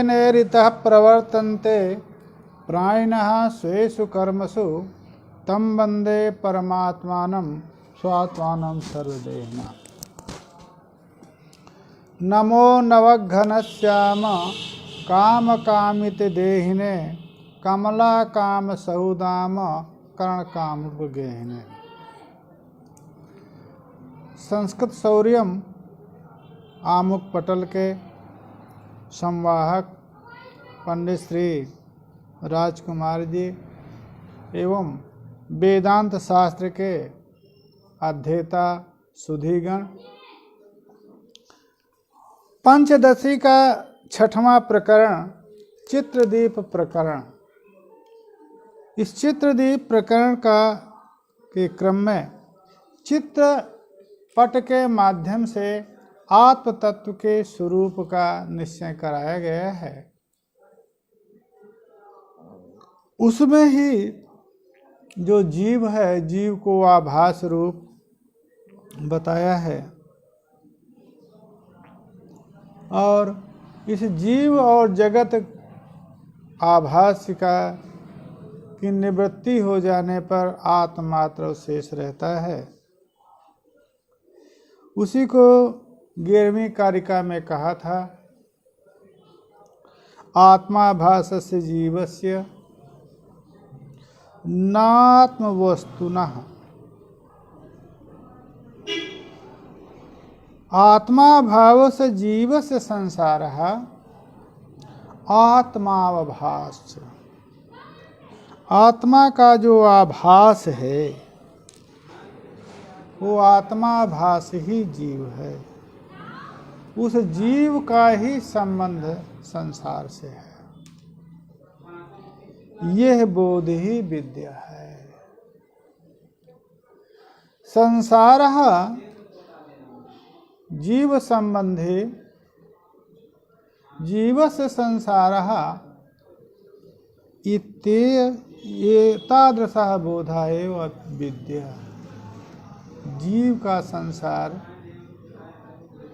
येनेरितः प्रवर्तन्ते प्राणिनः स्वेषु कर्मसु तं वन्दे परमात्मानं स्वात्मानं सर्वदेहिनः। नमो नवघनश्याम कामकामित देहिने कमला काम सहुदाम कर्ण काम गेहिने। संस्कृत शौर्यम आमुख पटल के संवाहक पंडित श्री राजकुमार जी एवं वेदांत शास्त्र के अध्येता सुधीगण, पंचदशी का छठवां प्रकरण चित्रदीप प्रकरण। इस चित्रदीप प्रकरण के क्रम में चित्र पट के माध्यम से आत्म तत्व के स्वरूप का निश्चय कराया गया है। उसमें ही जो जीव है, जीव को आभास रूप बताया है और इस जीव और जगत आभास की निवृत्ति हो जाने पर आत्मात्र शेष रहता है। उसी को 11वीं कारिका में कहा था, आत्माभासस्य जीवस्य नात्मवस्तुनः। आत्माभावस्य जीवस्य संसारः आत्मावभास। आत्मा का जो आभास है वो आत्माभास ही जीव है। उस जीव का ही संबंध संसार से है। यह बोध ही विद्या है। संसारः जीव संबंधी जीवस्य संसारः एतादृशः बोधा एव विद्या। जीव का संसार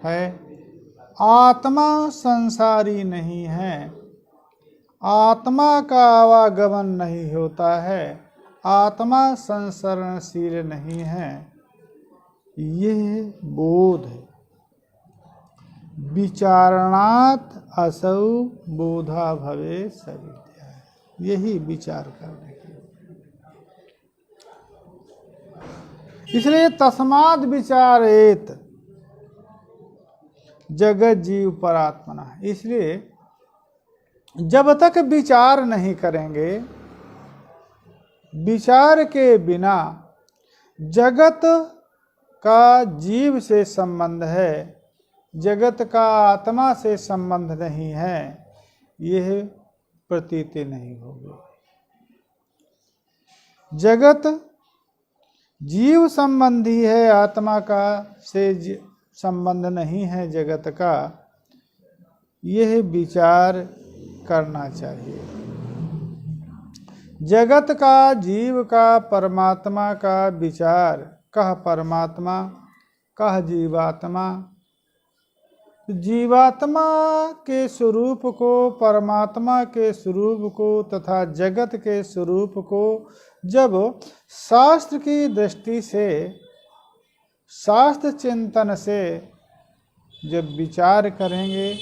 है, आत्मा संसारी नहीं है, आत्मा का आवागमन नहीं होता है, आत्मा संसरणशील नहीं है। यह बोध है। विचारणात् असौ बोधा भवे सविद्या। यही विचार करने की। इसलिए तस्माद् विचारेत जगत जीव परात्मना। इसलिए जब तक विचार नहीं करेंगे, विचार के बिना जगत का जीव से संबंध है, जगत का आत्मा से संबंध नहीं है, यह प्रतीति नहीं होगी। जगत जीव संबंधी है, आत्मा का से संबंध नहीं है जगत का। यह विचार करना चाहिए। जगत का, जीव का, परमात्मा का विचार, कह परमात्मा कह जीवात्मा। जीवात्मा के स्वरूप को, परमात्मा के स्वरूप को तथा जगत के स्वरूप को जब शास्त्र की दृष्टि से, शास्त्र चिंतन से जब विचार करेंगे,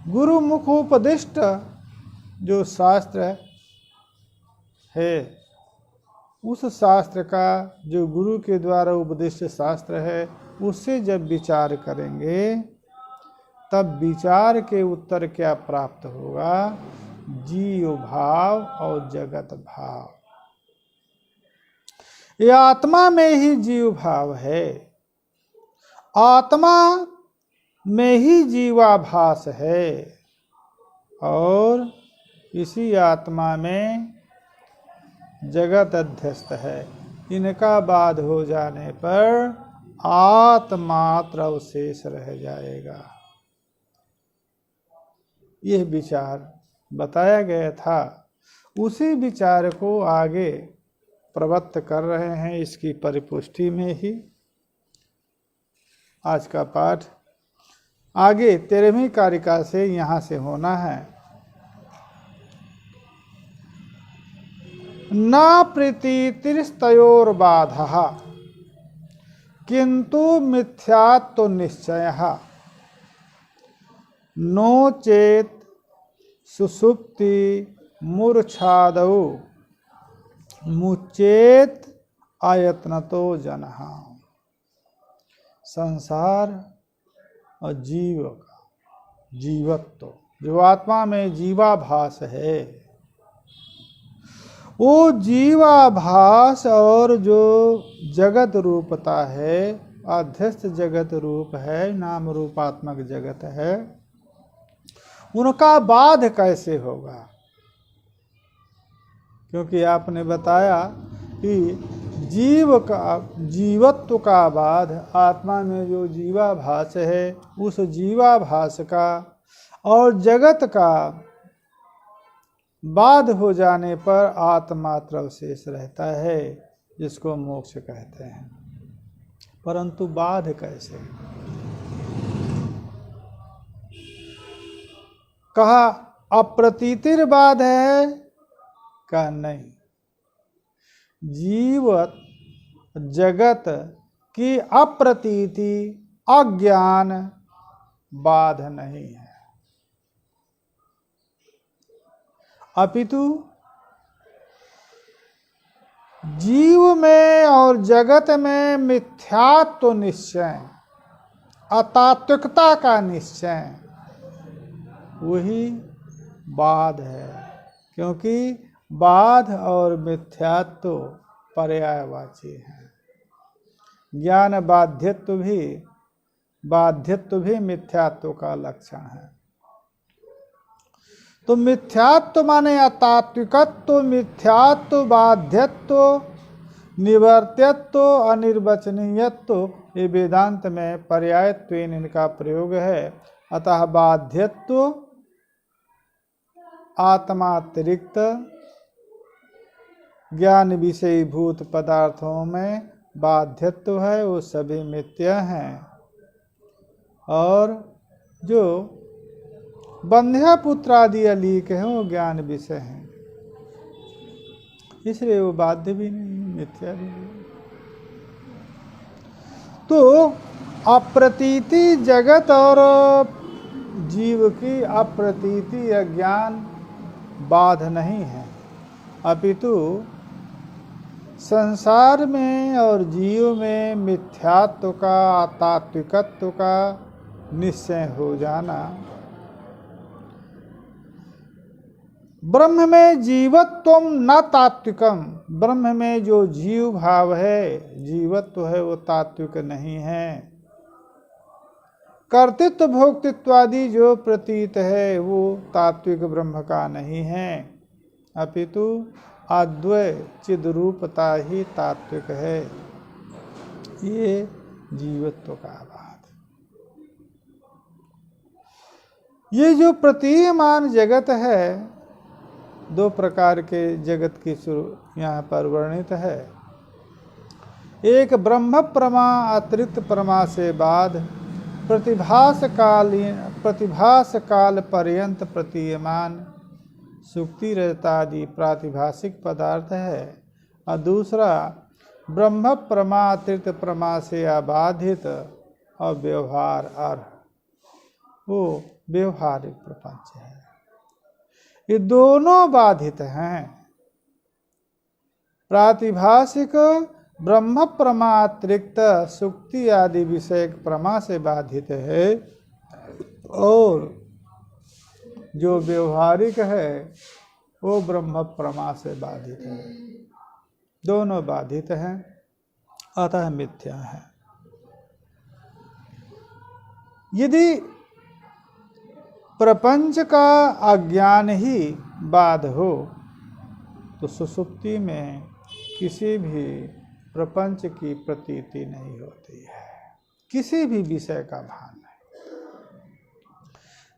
गुरु मुखोपदिष्ट जो शास्त्र है, उस शास्त्र का, जो गुरु के द्वारा उपदिष्ट शास्त्र है, उससे जब विचार करेंगे तब विचार के उत्तर क्या प्राप्त होगा? जीव भाव और जगत भाव। ये आत्मा में ही जीव भाव है, आत्मा में ही जीवाभास है और इसी आत्मा में जगत अध्यस्त है। इनका बाध हो जाने पर आत्मात्र अवशेष रह जाएगा। यह विचार बताया गया था, उसी विचार को आगे प्रवत्त कर रहे हैं। इसकी परिपुष्टि में ही आज का पाठ आगे 13वीं कारिका से यहाँ से होना है। न प्रीतिर्स्तयोर्बाधः किंतु मिथ्यात्व निश्चयः नो चेत सुषुप्ति मूर्छादौ मुचेत आयत्नतो जनः। संसार और जीव का जीवत्व, जो आत्मा में जीवाभास है, वो जीवाभास और जो जगत रूपता है, अध्यस्त जगत रूप है, नाम रूपात्मक जगत है, उनका बाध कैसे होगा? क्योंकि आपने बताया कि जीव का जीवत्व का बाध, आत्मा में जो जीवाभास है उस जीवाभास का और जगत का बाध हो जाने पर आत्मात्र अवशेष रहता है, जिसको मोक्ष कहते हैं। परंतु बाध कैसे? कहा अप्रतीतिर बाध है? कहा नहीं, जीवत जगत की अप्रतीति अज्ञान बाध नहीं है, अपितु जीव में और जगत में मिथ्यात्व निश्चय, अतात्विकता का निश्चय, वही बाध है। क्योंकि बाध और मिथ्यात्व पर्यायवाची हैं। ज्ञान बाध्यत्व भी मिथ्यात्व का लक्षण है। तो मिथ्यात्व माने अतात्विकत्व, मिथ्यात्व, बाध्यत्व, निवर्त्यत्व, अनिर्वचनीयत्व, ये वेदांत में पर्यायत्वेन इनका प्रयोग है। अतः बाध्यत्व आत्मातिरिक्त ज्ञान विषयीभूत पदार्थों में बाध्यत्व है, वो सभी मिथ्या हैं। और जो बंध्या पुत्र आदि अलीक हैं वो ज्ञान विषय हैं, इसलिए वो बाध्य भी नहीं, मिथ्या भी नहीं। तो अप्रतीति जगत और जीव की अप्रतीति अज्ञान बाध नहीं है, अपितु संसार में और जीव में मिथ्यात्व का, तात्विकत्व का निश्चय हो जाना। ब्रह्म में जीवत्वम न तात्विकम, ब्रह्म में जो जीव भाव है, जीवत्व है, वो तात्विक नहीं है। कर्तृत्व भोक्तृत्वादि जो प्रतीत है वो तात्विक ब्रह्म का नहीं है, अपितु अद्वय चिद्रूपता ही तात्विक है। ये जीवत्व का बात। ये जो प्रतीयमान जगत है, दो प्रकार के जगत की यहाँ पर वर्णित है। एक ब्रह्म प्रमा अतिरिक्त प्रमा से बाद प्रतिभास काल पर्यंत प्रतीयमान सुक्ति रजतादि प्रातिभाषिक पदार्थ है, और दूसरा ब्रह्म प्रमा अतिरिक्त प्रमा से अबाधित और व्यवहार अर्ह, वो व्यवहारिक प्रपंच है। ये दोनों बाधित हैं। प्रातिभाषिक ब्रह्म प्रमातिरिक्त सुक्ति आदि विषय प्रमा से बाधित है, और जो व्यवहारिक है वो ब्रह्म प्रमा से बाधित है। दोनों बाधित हैं, अतः मिथ्या है। यदि प्रपंच का अज्ञान ही बाध हो तो सुषुप्ति में किसी भी प्रपंच की प्रतीति नहीं होती है, किसी भी विषय का भान नहीं,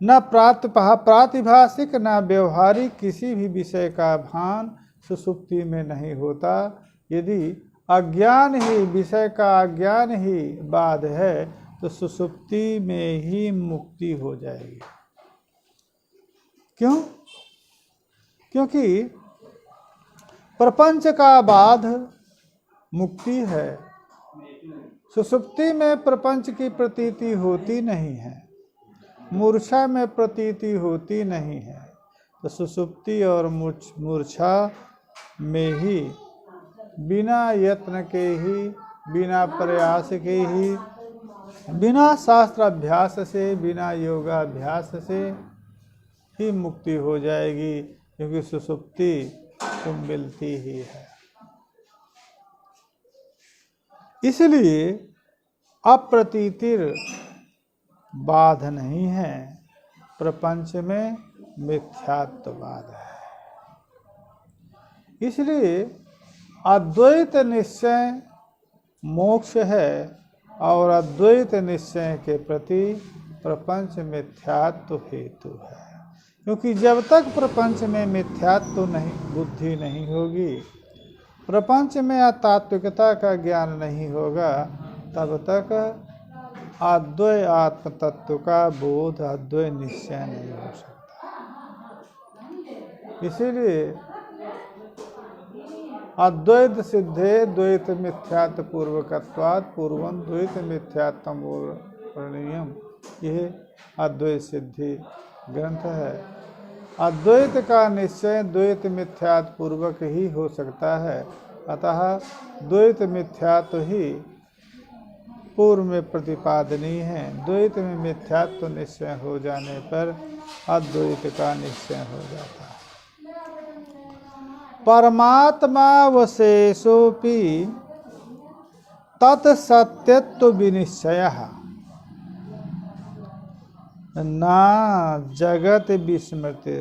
न प्रातिभाषिक न व्यवहारिक किसी भी विषय का भान सुषुप्ति में नहीं होता। यदि अज्ञान ही, विषय का अज्ञान ही बाध है तो सुषुप्ति में ही मुक्ति हो जाएगी। क्यों? क्योंकि प्रपंच का बाध मुक्ति है। सुषुप्ति में प्रपंच की प्रतीति होती नहीं है, मूर्छा में प्रतीति होती नहीं है। तो सुषुप्ति और मूर्छा में ही बिना यत्न के ही, बिना प्रयास के ही, बिना शास्त्राभ्यास से, बिना योगाभ्यास से ही मुक्ति हो जाएगी, क्योंकि सुषुप्ति तो मिलती ही है। इसलिए अप्रतीतिर बाध नहीं है, प्रपंच में मिथ्यात्ववाद है। इसलिए अद्वैत निश्चय मोक्ष है और अद्वैत निश्चय के प्रति प्रपंच मिथ्यात्व हेतु है। क्योंकि जब तक प्रपंच में मिथ्यात्व नहीं, बुद्धि नहीं होगी, प्रपंच में अतात्विकता का ज्ञान नहीं होगा, तब तक अद्वै आत्म तत्व का बोध, अद्वै निश्चय नहीं हो सकता। इसीलिए अद्वैत सिद्धे द्वैत मिथ्यात्व पूर्वकत्वात् पूर्वं द्वैत मिथ्यात्वम वर्णनीयम, यह अद्वैत सिद्धि ग्रंथ है। अद्वैत का निश्चय द्वैत मिथ्यात्व पूर्वक ही हो सकता है, अतः द्वैत मिथ्यात्व ही पूर्व में प्रतिपादनीय है। द्वैत में मिथ्यात्व निश्चय हो जाने पर अद्वैत का निश्चय हो जाता है। परमात्मा वशेषोपि तत्सत्यत्व विनिश्चयः ना जगत विस्मृति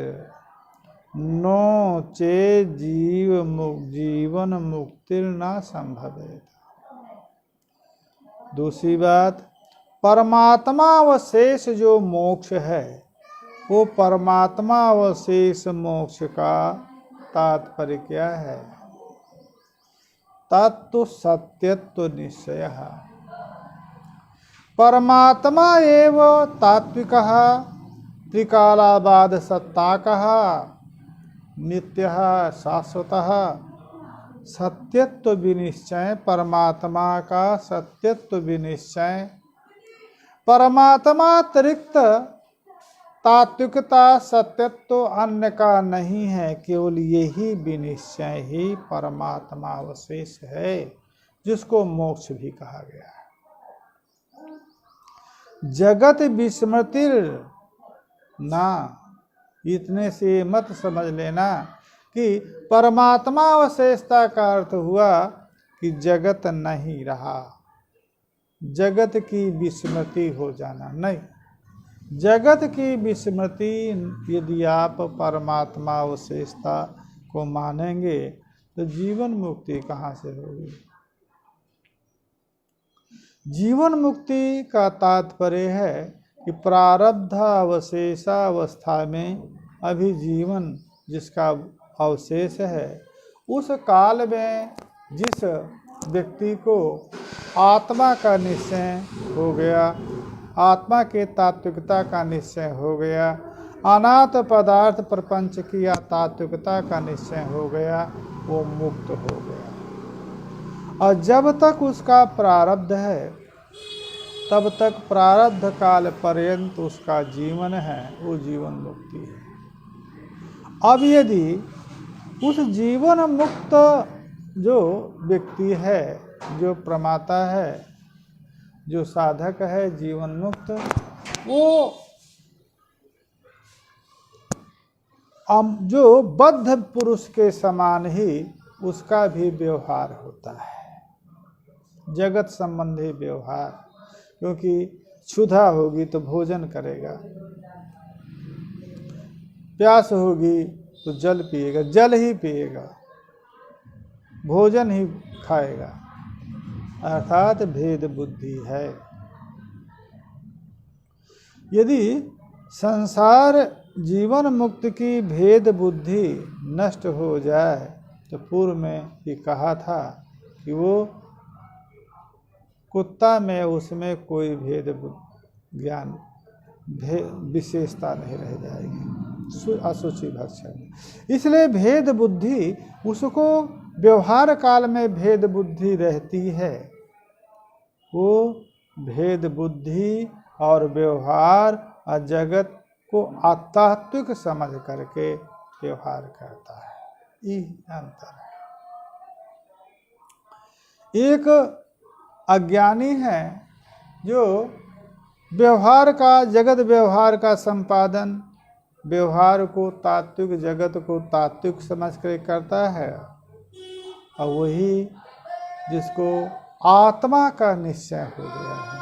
नो चे जीवन मुक्तिर ना संभवेत। दूसरी बात, परमात्मा अवशेष जो मोक्ष है, वो परमात्मा अवशेष मोक्ष का तात्पर्य क्या है? तत्व सत्यत्व निश्चय। परमात्मा एव तात्विकः त्रिकालाबाद सत्ताकः नित्यः शाश्वतः। सत्यत्व विनिश्चय, परमात्मा का सत्यत्व विनिश्चय, परमात्मा अतिरिक्त तात्विकता सत्यत्व अन्य का नहीं है, केवल यही विनिश्चय ही परमात्मा अवशेष है, जिसको मोक्ष भी कहा गया है। जगत विस्मृतिर ना, इतने से मत समझ लेना कि परमात्मा अवशेषता का अर्थ हुआ कि जगत नहीं रहा, जगत की विस्मृति हो जाना नहीं। जगत की विस्मृति यदि आप परमात्मा अवशेषता को मानेंगे तो जीवन मुक्ति कहाँ से होगी? जीवन मुक्ति का तात्पर्य है कि प्रारब्ध अवशेषावस्था में अभी जीवन जिसका अवशेष है, उस काल में जिस व्यक्ति को आत्मा का निश्चय हो गया, आत्मा के तात्विकता का निश्चय हो गया, अनाथ पदार्थ प्रपंच की तात्विकता का निश्चय हो गया, वो मुक्त हो गया। और जब तक उसका प्रारब्ध है, तब तक प्रारब्ध काल पर्यंत उसका जीवन है, वो जीवन मुक्ति है। अब यदि उस जीवन मुक्त जो व्यक्ति है, जो प्रमाता है, जो साधक है जीवन मुक्त, वो जो बद्ध पुरुष के समान ही उसका भी व्यवहार होता है, जगत संबंधी व्यवहार। क्योंकि क्षुधा होगी तो भोजन करेगा, प्यास होगी तो जल पिएगा, जल ही पिएगा, भोजन ही खाएगा, अर्थात भेद बुद्धि है। यदि संसार जीवन मुक्त की भेद बुद्धि नष्ट हो जाए, तो पूर्व में ये कहा था कि वो कुत्ता में उसमें कोई भेद ज्ञान विशेषता नहीं रह जाएगी अशुचि भक्षण। इसलिए भेद बुद्धि उसको व्यवहार काल में भेद बुद्धि रहती है, वो भेद बुद्धि और व्यवहार और जगत को अतात्विक समझ करके व्यवहार करता है। ये अंतर है। एक अज्ञानी है जो व्यवहार का जगत व्यवहार का संपादन व्यवहार को तात्विक जगत को तात्विक समझ कर करता है, और वही जिसको आत्मा का निश्चय हो गया है,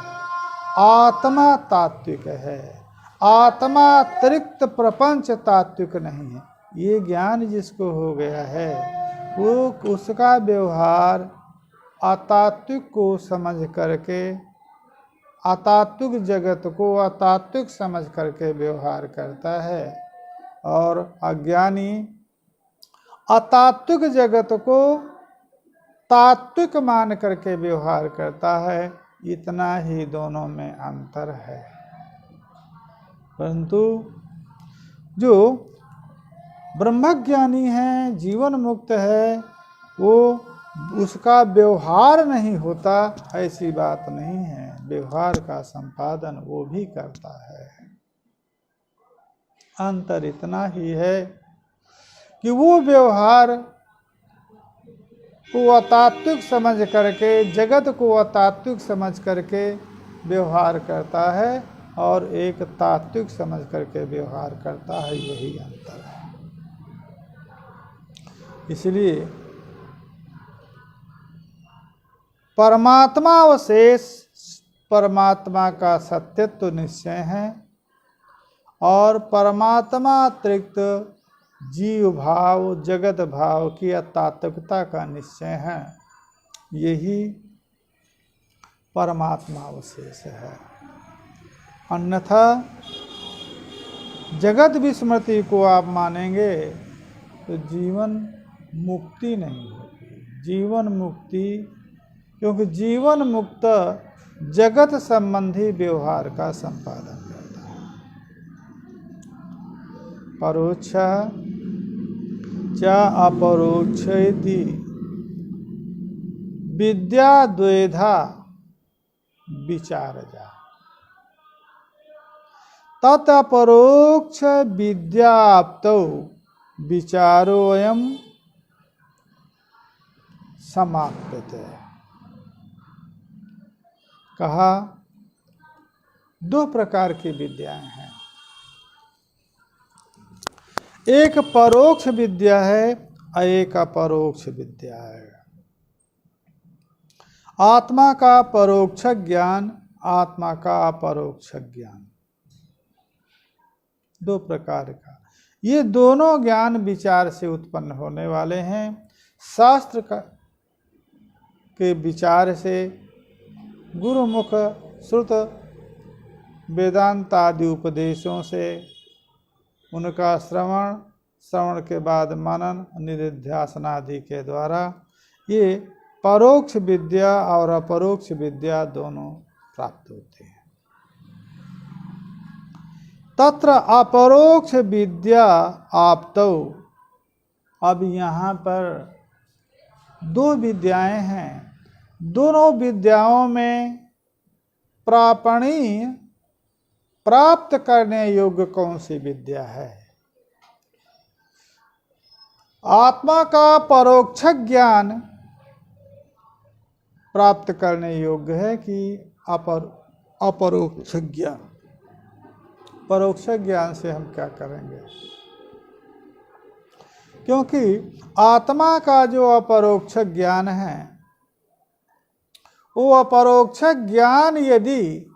आत्मा तात्विक है, आत्मा अतिरिक्त प्रपंच तात्विक नहीं है, ये ज्ञान जिसको हो गया है वो उसका व्यवहार अतात्विक को समझ करके अतात्विक जगत को अतात्विक समझ करके व्यवहार करता है, और अज्ञानी अतात्विक जगत को तात्विक मान करके व्यवहार करता है। इतना ही दोनों में अंतर है। परंतु जो ब्रह्मज्ञानी है, जीवन मुक्त है, वो उसका व्यवहार नहीं होता ऐसी बात नहीं है, व्यवहार का संपादन वो भी करता है। अंतर इतना ही है कि वो व्यवहार को अतात्विक समझ करके जगत को अतात्विक समझ करके व्यवहार करता है, और एक तात्विक समझ करके व्यवहार करता है, यही अंतर है। इसलिए परमात्मा अवशेष परमात्मा का सत्यत्व निश्चय है, और परमात्मा अतिरिक्त जीव भाव जगत भाव की अतात्विकता का निश्चय है, यही परमात्मा अवशेष है। अन्यथा जगत विस्मृति को आप मानेंगे तो जीवन मुक्ति नहीं होगी। जीवन मुक्ति, क्योंकि जीवन मुक्त जगत संबंधी व्यवहार का संपादन करता है। परोक्ष च अपरोक्षेति विद्या द्वेधा विचारजा तत् अपरोक्ष विद्याप्तौ विचारोऽयं समाप्यते। कहा दो प्रकार की विद्याएं हैं, एक परोक्ष विद्या है और एक अपरोक्ष विद्या है। आत्मा का परोक्ष ज्ञान, आत्मा का अपरोक्ष ज्ञान, दो प्रकार का। ये दोनों ज्ञान विचार से उत्पन्न होने वाले हैं। शास्त्र के विचार से, गुरुमुख श्रुत वेदांत आदि उपदेशों से, उनका श्रवण के बाद मनन निधिध्यासन आदि के द्वारा ये परोक्ष विद्या और अपरोक्ष विद्या दोनों प्राप्त होते हैं। तत्र अपरोक्ष विद्या आप्तौ, अब यहाँ पर दो विद्याएं हैं, दोनों विद्याओं में प्रापणीय प्राप्त करने योग्य कौन सी विद्या है? आत्मा का परोक्ष ज्ञान प्राप्त करने योग्य है कि अपरोक्ष ज्ञान? परोक्ष ज्ञान से हम क्या करेंगे? क्योंकि आत्मा का जो अपरोक्ष ज्ञान है, वो अपरोक्ष ज्ञान यदि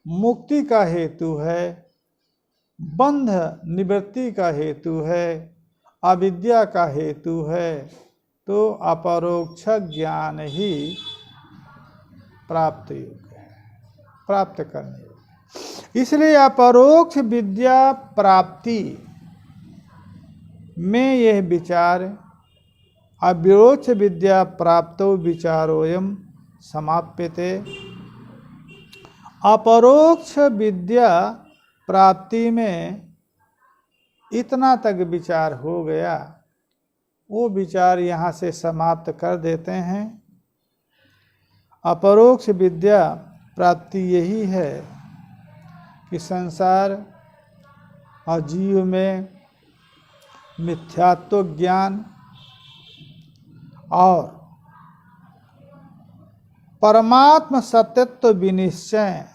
मुक्ति का हेतु है, बंध निवृत्ति का हेतु है, अविद्या का हेतु है, तो अपरोक्ष ज्ञान ही प्राप्त योग्य है, प्राप्त करने योग्य। इसलिए अपरोक्ष विद्या प्राप्ति में यह विचार अविरोच विद्या प्राप्तो विचारोयम समाप्यते। अपरोक्ष विद्या प्राप्ति में इतना तक विचार हो गया, वो विचार यहाँ से समाप्त कर देते हैं। अपरोक्ष विद्या प्राप्ति यही है कि संसार और जीव में मिथ्यात्व ज्ञान और परमात्म सत्यत्व विनिश्चय,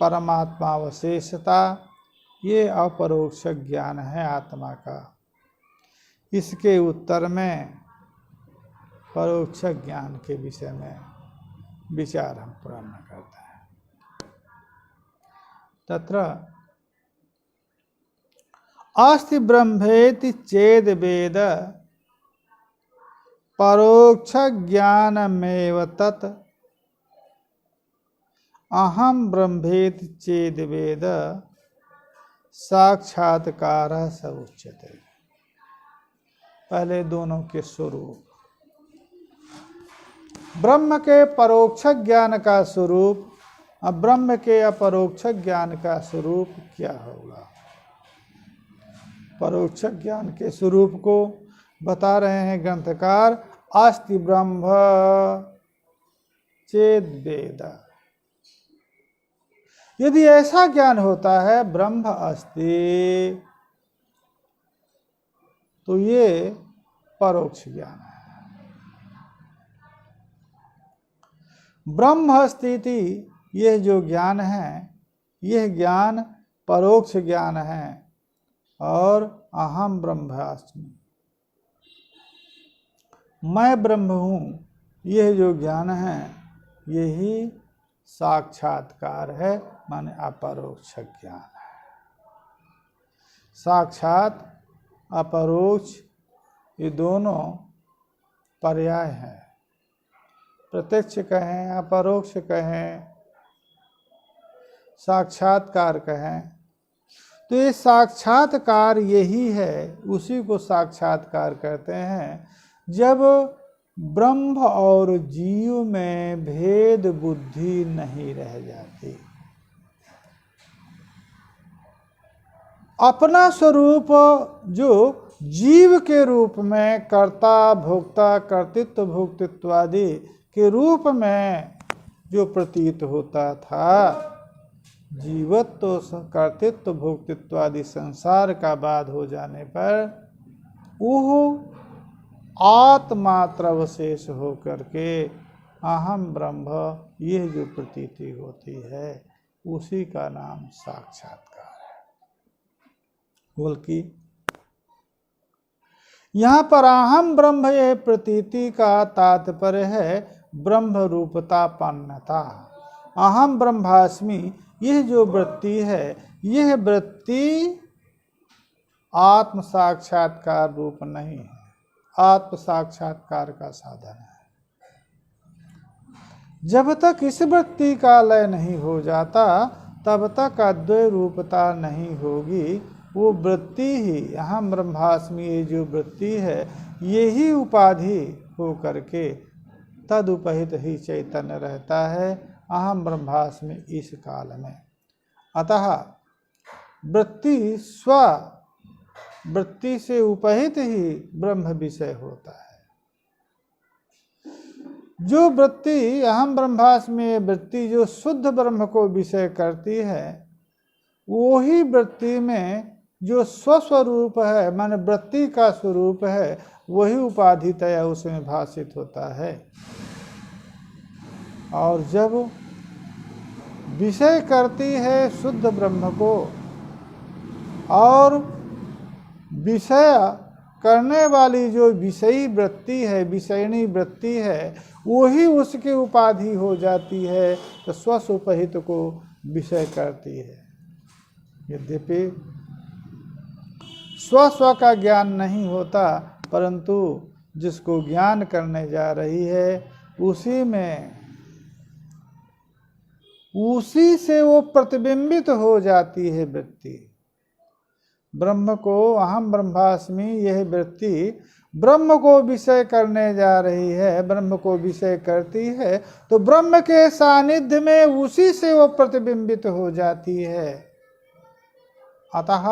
परमात्मा अवशेषता, ये अपरोक्ष ज्ञान है आत्मा का। इसके उत्तर में परोक्ष ज्ञान के विषय में विचार हम प्रारंभ करते हैं। तत्र अस्ति ब्रह्मेति चेद वेद परोक्ष ज्ञानमेव तत् अहम ब्रह्मेति चेद वेद साक्षात्कार स उच्यते। पहले दोनों के स्वरूप। ब्रह्म के परोक्ष ज्ञान का स्वरूप और ब्रह्म के अपरोक्ष ज्ञान का स्वरूप क्या होगा? परोक्ष ज्ञान के स्वरूप को बता रहे हैं ग्रंथकार, अस्ति ब्रह्म चेद वेद। यदि ऐसा ज्ञान होता है ब्रह्म अस्ति, तो ये परोक्ष ज्ञान है। ब्रह्म स्थिति यह जो ज्ञान है, यह ज्ञान परोक्ष ज्ञान है। और अहम ब्रह्मास्मि, मैं ब्रह्म हूँ, यह जो ज्ञान है यही साक्षात्कार है, माने अपरोक्ष ज्ञान है। साक्षात अपरोक्ष ये दोनों पर्याय हैं। प्रत्यक्ष कहें, अपरोक्ष कहें, साक्षात्कार कहें, तो ये साक्षात्कार यही है, उसी को साक्षात्कार कहते हैं। जब ब्रह्म और जीव में भेद बुद्धि नहीं रह जाती, अपना स्वरूप जो जीव के रूप में कर्ता भोक्ता कर्तृत्व भोक्तृत्व आदि के रूप में जो प्रतीत होता था, जीवत्व तो कर्तृत्व भोक्तृत्व आदि संसार का बाध हो जाने पर वो आत्मात्र अवशेष हो करके अहम ब्रह्म यह जो प्रतीति होती है, उसी का नाम साक्षात्कार है। बोल की यहाँ पर अहम ब्रह्म यह प्रतीति का तात्पर्य है ब्रह्म रूपतापन्नता। अहम ब्रह्मास्मि यह जो वृत्ति है, यह वृत्ति आत्म साक्षात्कार रूप नहीं है, आत्म साक्षात्कार का साधन है। जब तक इस वृत्ति का लय नहीं हो जाता, तब तक अद्वय रूपता नहीं होगी। वो वृत्ति ही अहम ब्रह्मास्मि ये जो वृत्ति है, यही उपाधि हो करके तदुपहित ही चैतन्य रहता है अहम ब्रह्मास्मि इस काल में। अतः वृत्ति वृत्ति से उपहित ही ब्रह्म विषय होता है। जो वृत्ति अहम ब्रह्मास्मि वृत्ति जो शुद्ध ब्रह्म को विषय करती है, वही वृत्ति में जो स्वस्वरूप है, माने वृत्ति का स्वरूप है, वही उपाधितया उसमें भाषित होता है। और जब विषय करती है शुद्ध ब्रह्म को, और विषय करने वाली जो विषयी वृत्ति है, विषयणी वृत्ति है, वही उसकी उपाधि हो जाती है, तो स्वसुपहित को विषय करती है। यद्यपि स्व का ज्ञान नहीं होता, परंतु जिसको ज्ञान करने जा रही है, उसी से वो प्रतिबिंबित हो जाती है वृत्ति। ब्रह्म को अहम ब्रह्मास्मि यह वृत्ति ब्रह्म को विषय करने जा रही है, ब्रह्म को विषय करती है, तो ब्रह्म के सानिध्य में उसी से वो प्रतिबिंबित हो जाती है। अतः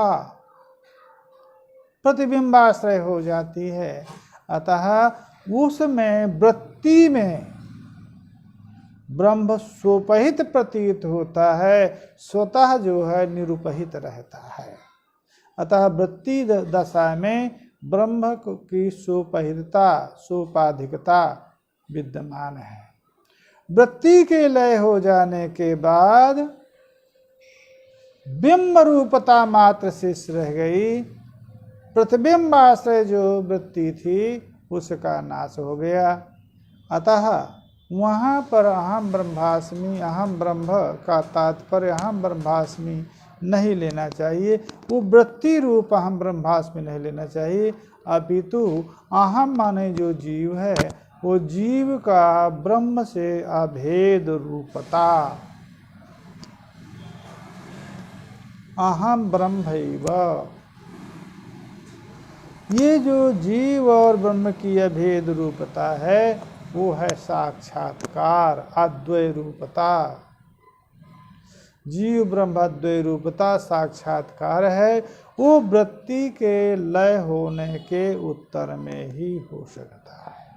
प्रतिबिंबाश्रय हो जाती है। अतः उसमें वृत्ति में ब्रह्म स्वोपहित प्रतीत होता है, स्वतः जो है निरुपहित रहता है। अतः वृत्ति दशा में ब्रह्म की स्वोपहितता स्वोपाधिकता विद्यमान है। वृत्ति के लय हो जाने के बाद बिंब रूपता मात्र शेष रह गई। प्रतिबिंब आश्रय जो वृत्ति थी उसका नाश हो गया। अतः वहाँ पर अहम ब्रह्मास्मि, अहम ब्रह्म का तात्पर्य अहम ब्रह्मास्मि नहीं लेना चाहिए, वो वृत्ति रूप अहम ब्रह्मास्मि नहीं लेना चाहिए, अपितु अहम माने जो जीव है वो जीव का ब्रह्म से अभेद रूपता, अहम ब्रह्मैव, ये जो जीव और ब्रह्म की अभेद रूपता है वो है साक्षात्कार, अद्वय रूपता। जीव ब्रह्म अद्वय रूपता साक्षात्कार है, वो वृत्ति के लय होने के उत्तर में ही हो सकता है।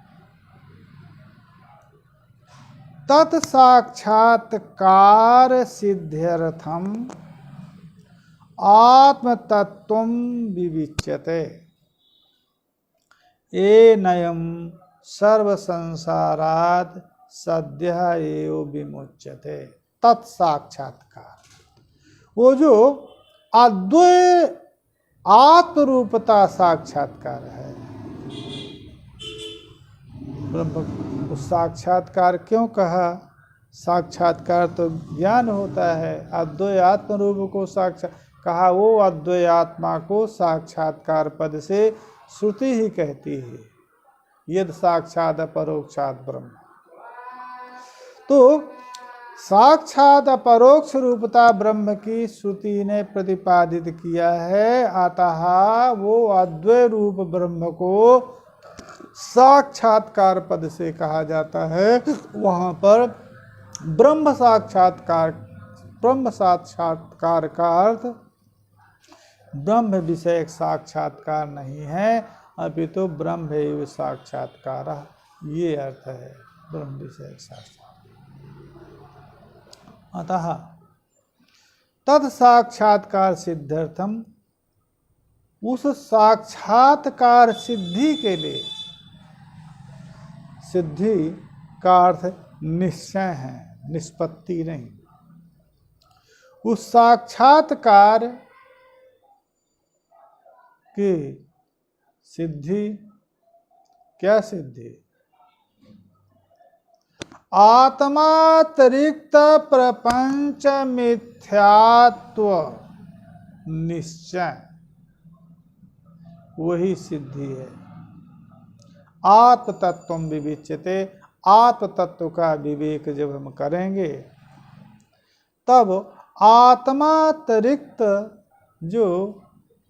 तत्साक्षात्कार सिद्ध्यर्थम आत्मतत्त्वं विविच्यते, एनयं सर्वसंसारात् सद्यः एव विमुच्यते। तत्साक्षात्कार, वो जो अद्वय आत्मरूपता साक्षात्कार है। ब्रह्म को साक्षात्कार क्यों कहा? साक्षात्कार तो ज्ञान होता है, अद्वय आत्मरूप को साक्षात कहा। वो अद्वय आत्मा को साक्षात्कार पद से श्रुति ही कहती है, यद साक्षात अपरोक्षात ब्रह्म। तो साक्षात अपरोक्ष रूपता ब्रह्म की श्रुति ने प्रतिपादित किया है, अतः वो अद्वय रूप ब्रह्म को साक्षात्कार पद से कहा जाता है। वहाँ पर ब्रह्म साक्षात्कार का अर्थ ब्रह्म विषयक साक्षात्कार नहीं है, अभी तो ब्रह्म एव साक्षात्कार, ये अर्थ है ब्रह्म विषयक साक्षात्कार। अतः तत्साक्षात्कार सिद्ध्यर्थम, उस साक्षात्कार सिद्धि के लिए, सिद्धि का अर्थ निश्चय है, निष्पत्ति नहीं। उस साक्षात्कार की सिद्धि, क्या सिद्धि? आत्मातिरिक्त प्रपंच मिथ्यात्व निश्चय, वही सिद्धि है। आत्मतत्व विविच्यते, आत्म तत्व का विवेक जब हम करेंगे तब आत्मातिरिक्त जो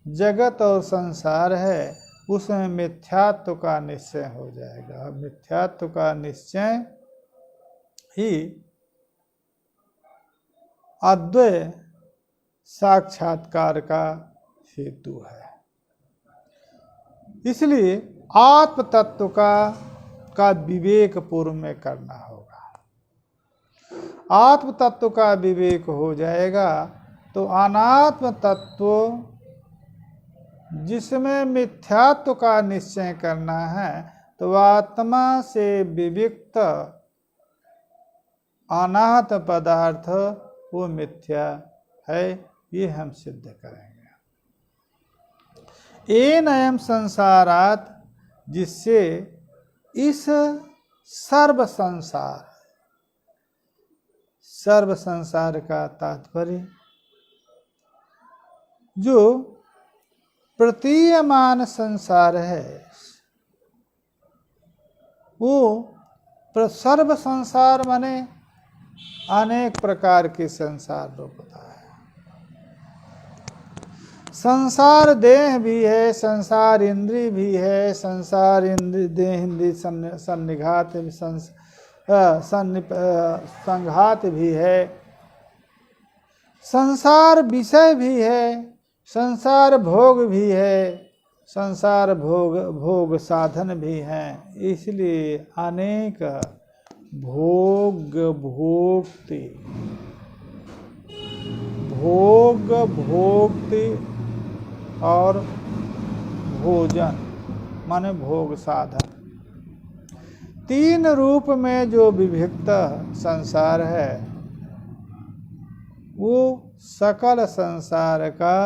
जगत और संसार है उसमें मिथ्यात्व का निश्चय हो जाएगा। मिथ्यात्व का निश्चय ही अद्वय साक्षात्कार का हेतु है। इसलिए आत्म तत्व का विवेक पूर्व में करना होगा। आत्म तत्व का विवेक हो जाएगा तो अनात्म तत्व जिसमें मिथ्यात्व का निश्चय करना है, तो आत्मा से विविक्त अनाहत पदार्थ वो मिथ्या है, ये हम सिद्ध करेंगे। एनयम संसारात, जिससे इस सर्व संसार का तात्पर्य जो प्रतीयमान संसार है, वो सर्व संसार माने अनेक प्रकार के संसार रूपता है। संसार देह भी है, संसार इंद्री भी है, संसार इंद्री देह इंद्री सन्निघात संघात भी है, संसार विषय भी है, संसार भोग भी है, संसार भोग साधन भी हैं। इसलिए अनेक भोक्ति और भोजन माने भोग साधन, तीन रूप में जो विभक्त संसार है, वो सकल संसार का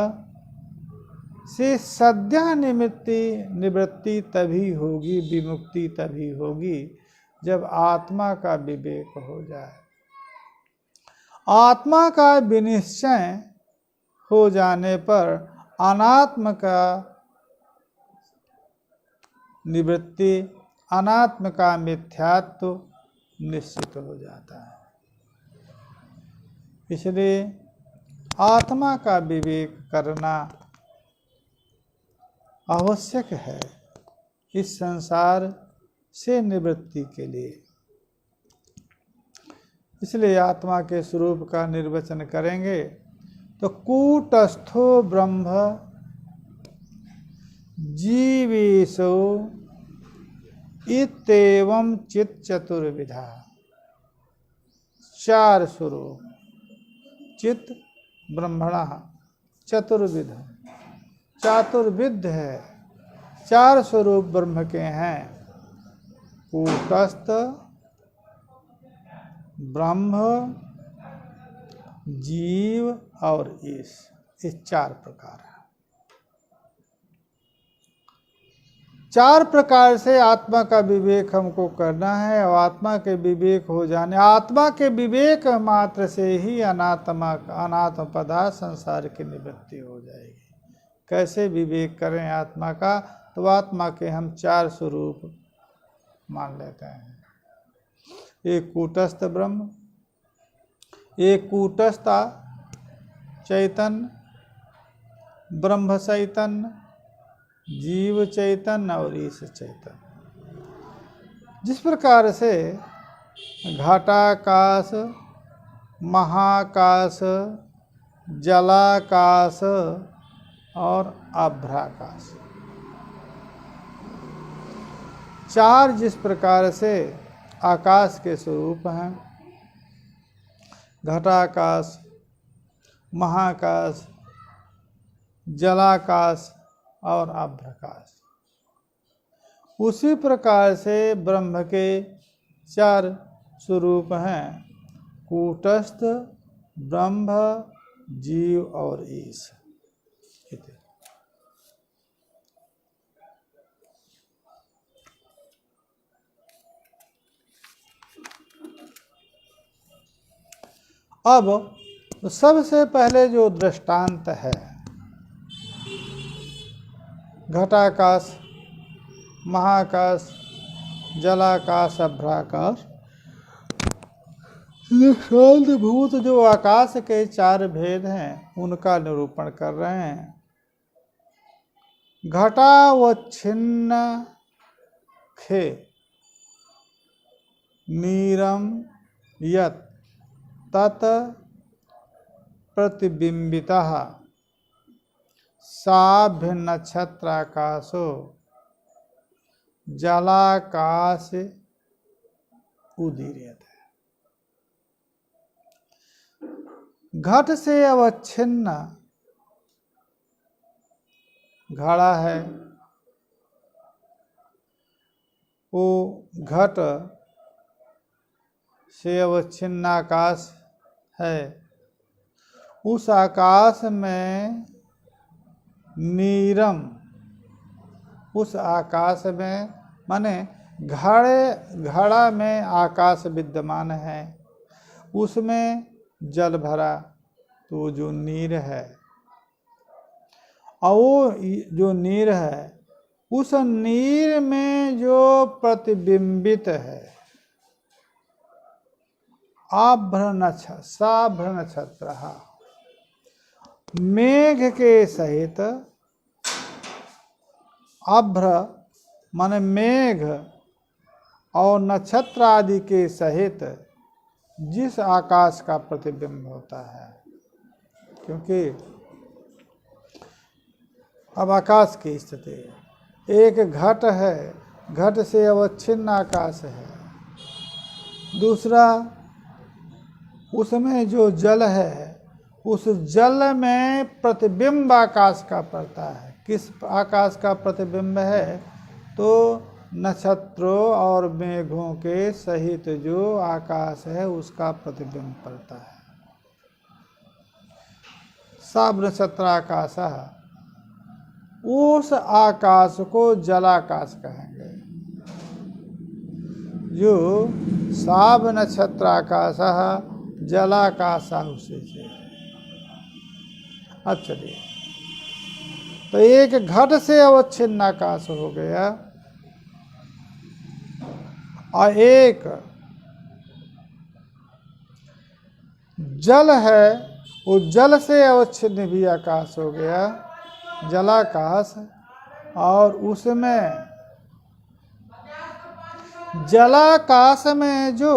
से सद्या निवृत्ति तभी होगी, विमुक्ति तभी होगी जब आत्मा का विवेक हो जाए। आत्मा का विनिश्चय हो जाने पर अनात्म का निवृत्ति, अनात्म का मिथ्यात्व निश्चित हो जाता है। इसलिए आत्मा का विवेक करना आवश्यक है इस संसार से निवृत्ति के लिए। इसलिए आत्मा के स्वरूप का निर्वचन करेंगे तो कूटस्थो ब्रह्म जीवेशो इत्येवं चित चतुर्विधा। चार स्वरूप, चित ब्रह्मणा चतुर्विध, चातुर्विध है, चार स्वरूप ब्रह्म के हैं। कूटस्थ ब्रह्म, जीव और ईश, ये चार प्रकार है। चार प्रकार से आत्मा का विवेक हमको करना है और आत्मा के विवेक हो जाने, आत्मा के विवेक मात्र से ही अनात्म पदार्थ संसार की निवृत्ति हो जाएगी। कैसे विवेक करें आत्मा का? तो आत्मा के हम चार स्वरूप मान लेते हैं। एक कूटस्थ ब्रह्म, एक कूटस्थ चैतन्य, ब्रह्म चैतन्य, जीव चैतन्य और ईश चैतन्य। जिस प्रकार से घटाकाश, महाकाश, जलाकाश और आभ्राकाश, चार जिस प्रकार से आकाश के स्वरूप हैं, घटाकाश, महाकाश, जलाकाश और आभ्राकाश, उसी प्रकार से ब्रह्म के चार स्वरूप हैं, कूटस्थ, ब्रह्म, जीव और ईश। अब सबसे पहले जो दृष्टांत है, घटाकाश, महाकाश, जलाकाश, अभ्राकाश, शांत भूत जो आकाश के चार भेद हैं उनका निरूपण कर रहे हैं। घटावच्छिन्न खे नीरम यत् तत् प्रतिबिंबितः साभ्यनक्षत्राकाशो जलाकाश उदीर्यते। घट से अवच्छिन्न घड़ा है, वो घट से अवच्छिन्न आकाश है। उस आकाश में नीरम, उस आकाश में माने घड़ा में आकाश विद्यमान है, उसमें जल भरा तो जो नीर है, और वो जो नीर है उस नीर में जो प्रतिबिंबित है साभ्र नक्षत्र, मेघ के सहित, अभ्र माने मेघ और नक्षत्र आदि के सहित जिस आकाश का प्रतिबिंब होता है। क्योंकि अब आकाश की स्थिति, एक घट है, घट से अवच्छिन्न आकाश है। दूसरा, उसमें जो जल है, उस जल में प्रतिबिंब आकाश का पड़ता है। किस आकाश का प्रतिबिंब है? तो नक्षत्रों और मेघों के सहित जो आकाश है उसका प्रतिबिंब पड़ता है। सब नक्षत्र आकाश, उस आकाश को जलाकाश कहेंगे। जो साब नक्षत्र आकाश जलाकाश उसे से। अब चलिए, तो एक घट से अवच्छिन्न आकाश हो गया और एक जल है, वो जल से अवच्छिन्न भी आकाश हो गया, जलाकाश। और उसमें जलाकाश में जो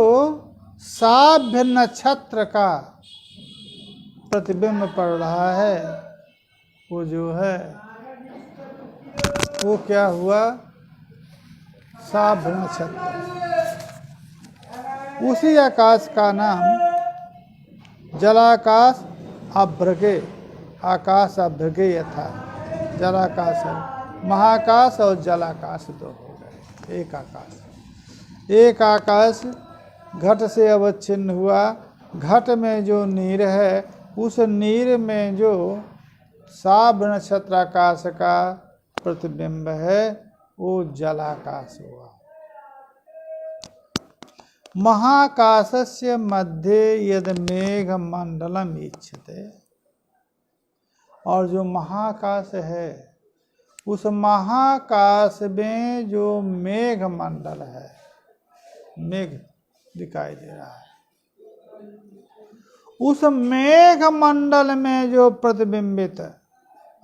साभ्य नक्षत्र का प्रतिबिंब पड़ रहा है, वो जो है वो क्या हुआ? साभ्य नक्षत्र। उसी आकाश का नाम जलाकाश अभ्रगे, आकाश अभ्रगे यथा। जलाकाश है, महाकाश और जलाकाश दो हो गए, एक आकाश। एक आकाश घट से अवच्छिन्न हुआ, घट में जो नीर है, उस नीर में जो साब नक्षत्र आकाश का प्रतिबिंब है, वो जलाकाश हुआ। महाकाशस्य मध्ये यद मेघ मंडलम इच्छते, और जो महाकाश है, उस महाकाश में जो मेघ मंडल है, मेघ दिखाई दे रहा है, उस मेघ मंडल में जो प्रतिबिंबित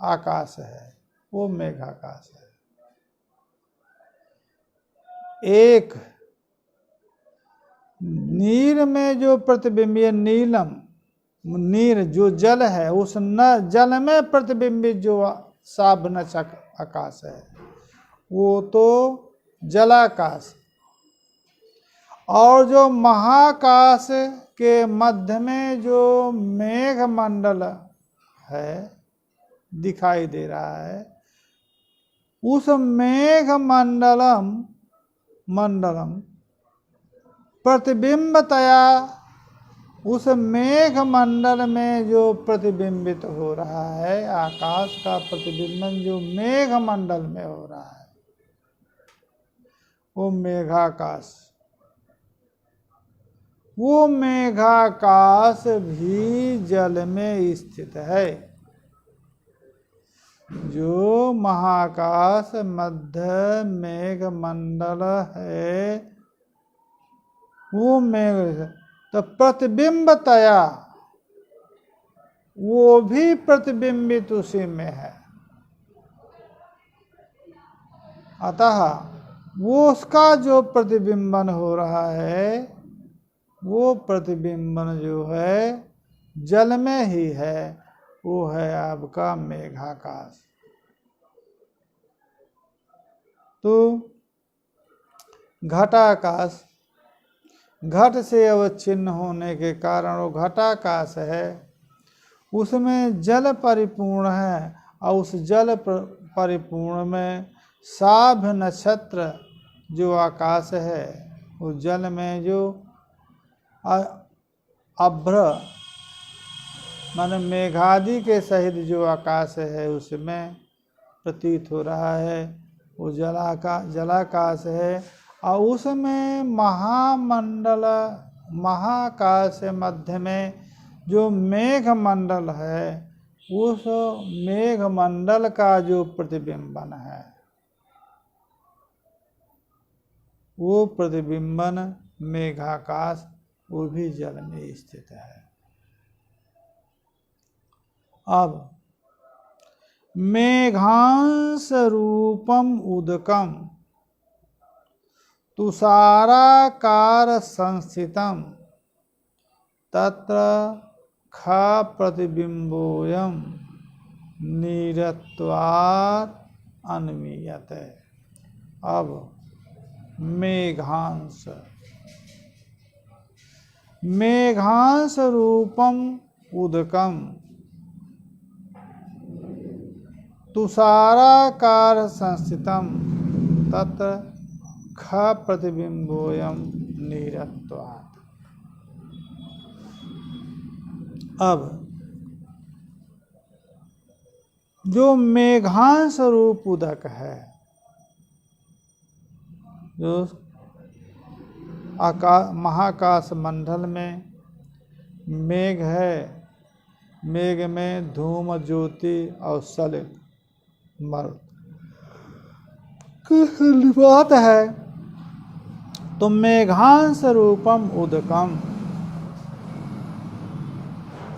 आकाश है, वो मेघाकाश है। एक नीर में जो प्रतिबिंबित नीलम, नीर जो जल है, उस न जल में प्रतिबिंबित जो साब नक्षत्र आकाश है, वो तो जलाकाश। और जो महाकाश के मध्य में जो मेघ मंडल है, दिखाई दे रहा है, उस मेघ मंडलम प्रतिबिंबतया, उस मेघ मंडल में जो प्रतिबिंबित हो रहा है, आकाश का प्रतिबिंबन जो मेघ मंडल में हो रहा है, वो मेघाकाश। वो मेघाकाश भी जल में स्थित है। जो महाकाश मध्य मेघ मंडल है, वो मेघ, तो प्रतिबिंबतया वो भी प्रतिबिंबित उसी में है। अतः वो उसका जो प्रतिबिंबन हो रहा है, वो प्रतिबिंबन जो है जल में ही है, वो है आपका मेघाकाश। तो घटाकाश, घट से अवच्छिन्न होने के कारण वो घटाकाश है, उसमें जल परिपूर्ण है, और उस जल परिपूर्ण में साभ नक्षत्र जो आकाश है, उस जल में जो अभ्र माने मेघादि के सहित जो आकाश है, उसमें प्रतीत हो रहा है, वो जलाकाश है। और उसमें महामंडल, महाकाश मध्य में जो मेघ मंडल है, उस मेघ मंडल का जो प्रतिबिंबन है, वो प्रतिबिंबन मेघाकाश, वो भी जल में स्थित है। अब मेघांश रूपम उदकम तुषाराकार संस्थितम तत्र ख प्रतिबिंबोयम नीरत्वात् अन्मीयते। अब मेघांश रूपम उदकम तुषाराकार संस्थितम तत्र ख प्रतिबिंबोयम नीरत्वात्। अब जो मेघांश रूप उदक है, जो महाकाश मंडल में मेघ है, मेघ में धूम ज्योति और सलिल मर्द बात है, तो मेघांश रूपम उदकम,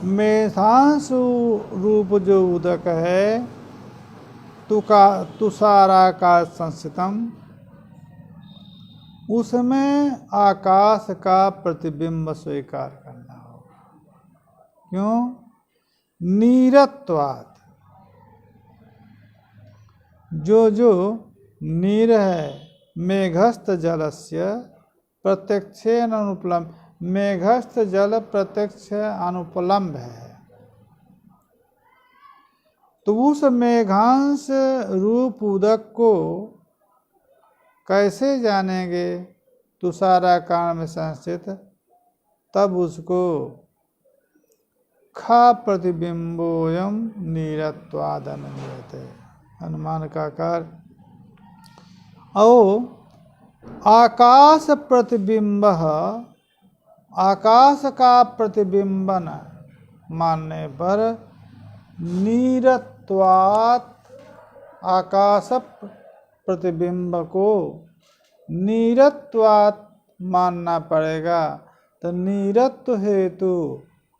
मेघांश रूप जो उदक है तुषाराकार संस्थितम, उसमें आकाश का प्रतिबिंब स्वीकार करना होगा। क्यों? नीरत्वात्, जो नीर है मेघस्थ जलस्य प्रत्यक्षेन अनुपलम्ब, मेघस्थ जल प्रत्यक्ष अनुपलम्ब है, तो उस मेघांश रूप उदक को कैसे जानेंगे? तुषाराकार में संस्थित, तब उसको ख प्रतिबिंबोयम नीरत्वाद अनुमीयते, अनुमान का कार। और आकाश प्रतिबिंब, आकाश का प्रतिबिंबन मानने पर नीरत्वात्, आकाश प्रतिबिंब को नीरत्वात् मानना पड़ेगा। तो नीरत्व हेतु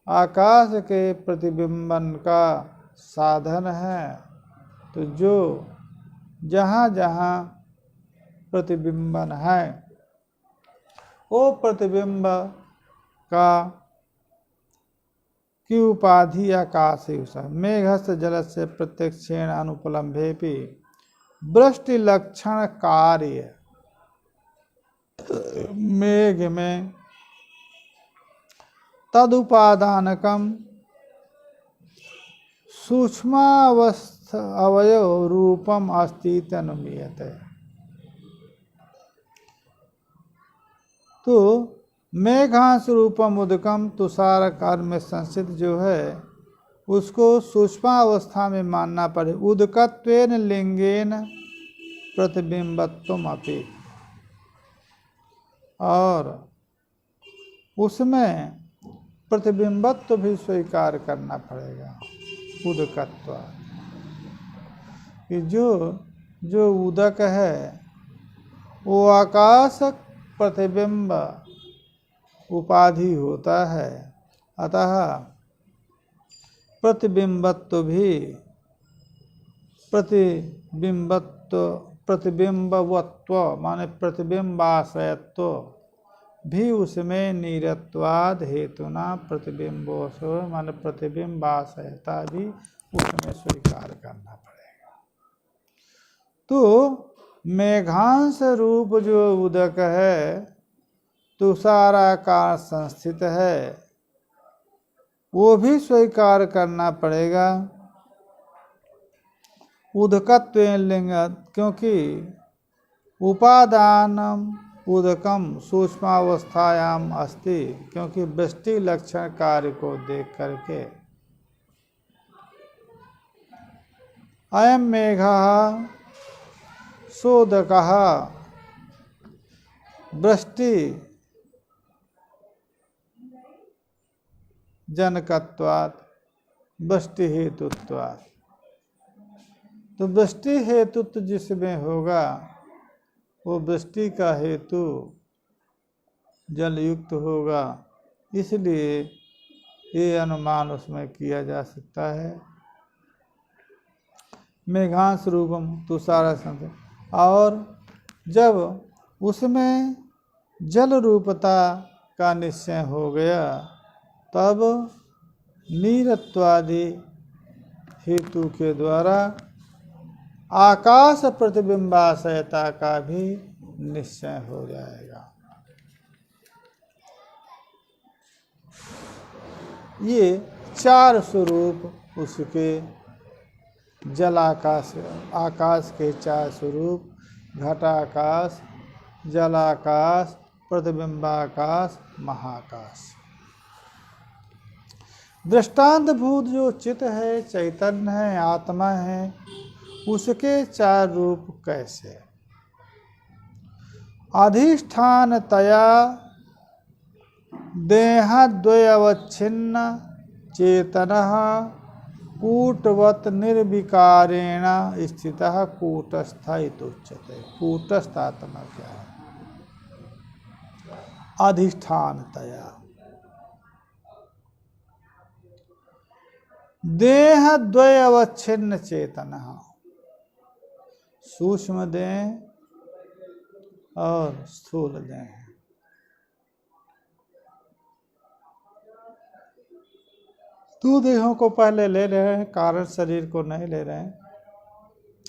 आकाश के प्रतिबिंबन का साधन है। तो जो जहाँ जहाँ प्रतिबिंबन है वो प्रतिबिंब का की उपाधि आकाश ही उषा। मेघस्थ जलस्य प्रत्यक्षेण अनुपलम्भेपि वृष्टि लक्षण कार्य, मेघ में तदुपादानकम सूक्ष्मावस्था अवयव रूपम अस्ति अनुमीयते। तो मेघांश रूपम उदकम तुषाराकार में संस्थित जो है उसको सूक्ष्मावस्था में मानना पड़े। उदकत्वेन लिंगेन प्रतिबिंबत्वम अपि, और उसमें प्रतिबिंबत्व भी स्वीकार करना पड़ेगा। उदकत्व कि जो उदक है वो आकाश प्रतिबिंब उपाधि होता है, अतः प्रतिबिंबत्व भी प्रतिबिंबवत्व माने प्रतिबिंबाश्रयत्व भी उसमें नीरत्वाद हेतुना प्रतिबिंबोस माने प्रतिबिंबाश्रयता भी उसमें स्वीकार करना पड़ेगा। तो मेघांश रूप जो उदक है तुषाराकार संस्थित है, वो भी स्वीकार करना पड़ेगा। उदकत्व लिंग, क्योंकि उपादानम उदकम सूक्ष्मावस्थायाम अस्ति, क्योंकि वृष्टि लक्षण कार्य को देख करके अयम मेघः सोदकः वृष्टि जनकत्वात् वृष्टि हेतुत्वात्। तो वृष्टि हेतुत्व जिसमें होगा वो वृष्टि का हेतु जलयुक्त होगा, इसलिए ये अनुमान उसमें किया जा सकता है मेघांश रूपम तुषार संत, और जब उसमें जल रूपता का निश्चय हो गया तब नीरत्वादि हेतु के द्वारा आकाश प्रतिबिंबाशयता का भी निश्चय हो जाएगा। ये चार स्वरूप उसके जलाकाश, आकाश के चार स्वरूप, घटाकाश, जलाकाश, प्रतिबिंबाकाश, महाकाश। दृष्टांत भूत जो चित्त है, चैतन्य है, आत्मा है, उसके चार रूप कैसे? अधिष्ठानतया देहद्वयवच्छिन्न चेतनः कूटवत् निर्विकारेण स्थितः कूटस्थ इत्युच्यते। कूटस्थ आत्मा क्या है? अधिष्ठानतया देहद्वयवच्छिन्न चेतनः, सूक्ष्म देह और स्थूल देह। दो देहों को पहले ले रहे हैं, कारण शरीर को नहीं ले रहे हैं,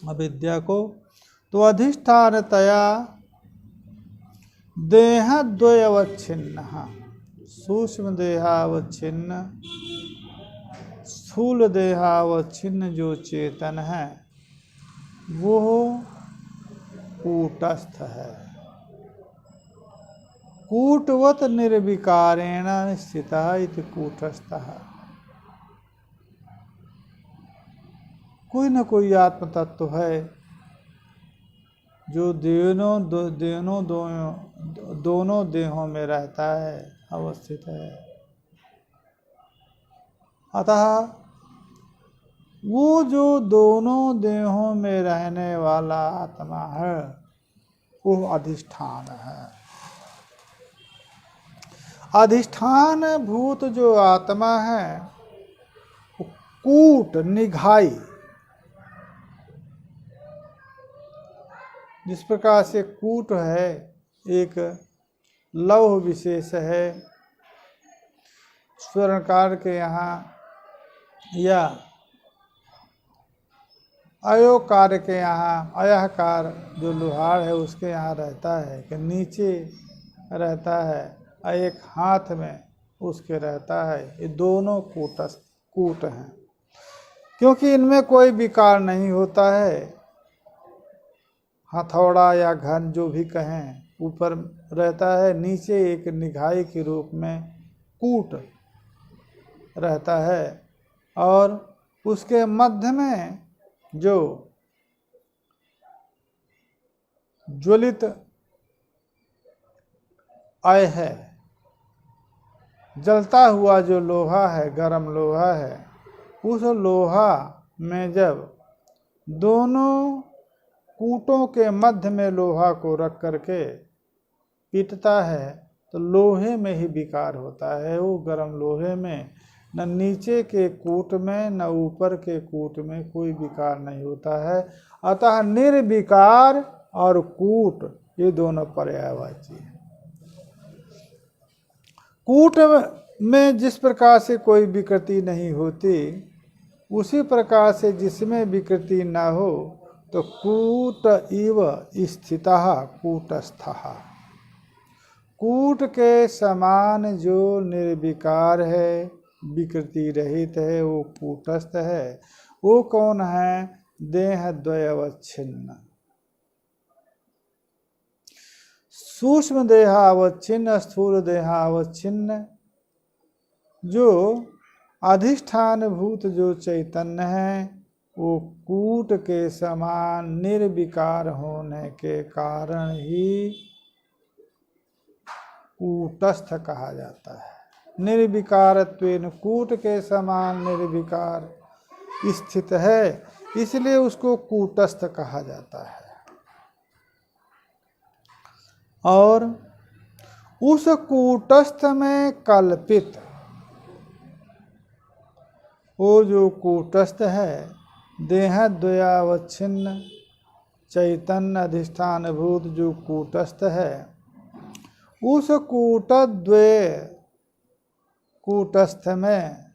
अविद्या को। तो अधिष्ठानतया देहद्वयवच्छिन्न, सूक्ष्म देहावच्छिन्न स्थूल देहावच्छिन्न जो चेतन है वो कूटस्थ है। कूटवत् निर्विकारेण स्थितः इति कूटस्थः। कोई न कोई आत्म तत्व है जो दोनों देहों में रहता है, अवस्थित है। अतः वो जो दोनों देहों में रहने वाला आत्मा है वो अधिष्ठान है। अधिष्ठान भूत जो आत्मा है वो कूट, निघाई, जिस प्रकार से कूट है एक लौह विशेष है, स्वर्णकार के यहाँ या अयोकार के यहाँ, अयहकार जो लोहार है उसके यहाँ रहता है कि नीचे रहता है, एक हाथ में उसके रहता है। ये दोनों कूट हैं, क्योंकि इनमें कोई विकार नहीं होता है। हथौड़ा या घन जो भी कहें, ऊपर रहता है, नीचे एक निघाई के रूप में कूट रहता है, और उसके मध्य में जो ज्वलित अय है, जलता हुआ जो लोहा है, गर्म लोहा है, उस लोहा में जब दोनों कूटों के मध्य में लोहा को रख करके पीटता है तो लोहे में ही विकार होता है। वो गर्म लोहे में न नीचे के कूट में न ऊपर के कूट में कोई विकार नहीं होता है। अतः निर्विकार और कूट ये दोनों पर्यायवाची हैं। कूट में जिस प्रकार से कोई विकृति नहीं होती, उसी प्रकार से जिसमें विकृति न हो तो कूट इव स्थितः कूटस्थः। कूट के समान जो निर्विकार है, विकृति रहित है, वो कूटस्थ है। वो कौन है? देहद्वयवच्छिन्न, सूक्ष्म देहावच्छिन्न, स्थूल देहावच्छिन्न जो अधिष्ठान भूत जो चैतन्य है, वो कूट के समान निर्विकार होने के कारण ही कूटस्थ कहा जाता है। निर्विकारत्वेन, कूट के समान निर्विकार स्थित है, इसलिए उसको कूटस्थ कहा जाता है। और उस कूटस्थ में कल्पित, वो जो कूटस्थ है देहद्वयावच्छिन्न चैतन्य अधिष्ठान भूत जो कूटस्थ है, उस कूटस्थ में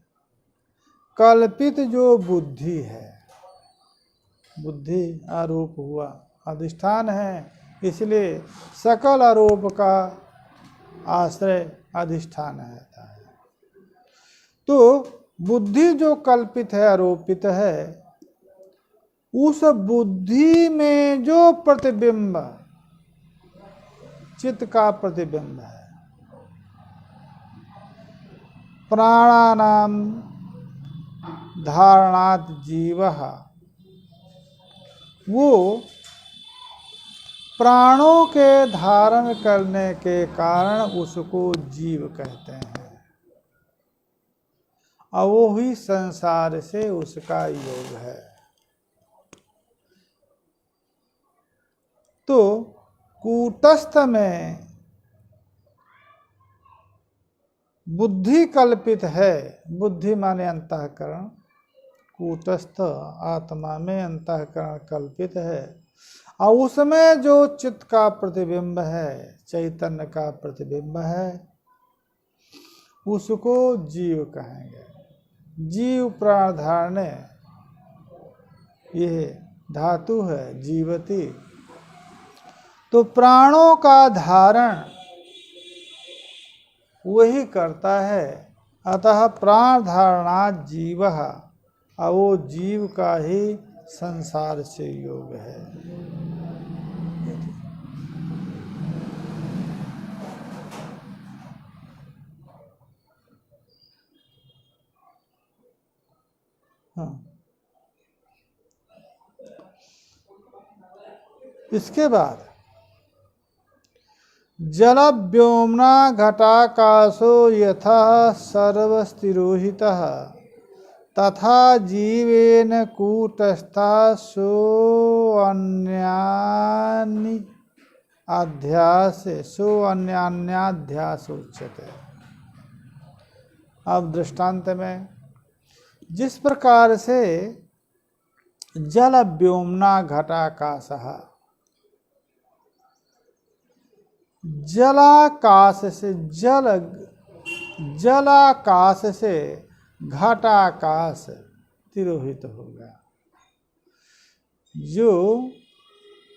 कल्पित जो बुद्धि है, बुद्धि आरोप हुआ, अधिष्ठान है, इसलिए सकल आरोप का आश्रय अधिष्ठान रहता है। तो बुद्धि जो कल्पित है, आरोपित है, उस बुद्धि में जो प्रतिबिंब, चित्त का प्रतिबिंब है, प्राणानाम धारणात् जीवः, वो प्राणों के धारण करने के कारण उसको जीव कहते हैं, और वो ही संसार से उसका योग है। तो कूटस्थ में बुद्धि कल्पित है, बुद्धि माने अंतःकरण, कूटस्थ आत्मा में अंतःकरण कल्पित है, और उसमें जो चित्त का प्रतिबिंब है, चैतन्य का प्रतिबिंब है, उसको जीव कहेंगे। जीव प्राधान्य ये धातु है, जीवति। तो प्राणों का धारण वही करता है, अतः प्राण धारणा जीव, और वो जीव का ही संसार से योग है। हाँ, इसके बाद जल व्योमना घटाकाशो यथा सर्वस्तिरोहितः तथा जीवेन कूटस्था सोऽन्यान्याध्यास उच्यते। अब दृष्टांत में जिस प्रकार से जल व्योमना घटाकाशः, जलाकाश से जलाकाश से घटाकाश तिरोहित हो गया। जो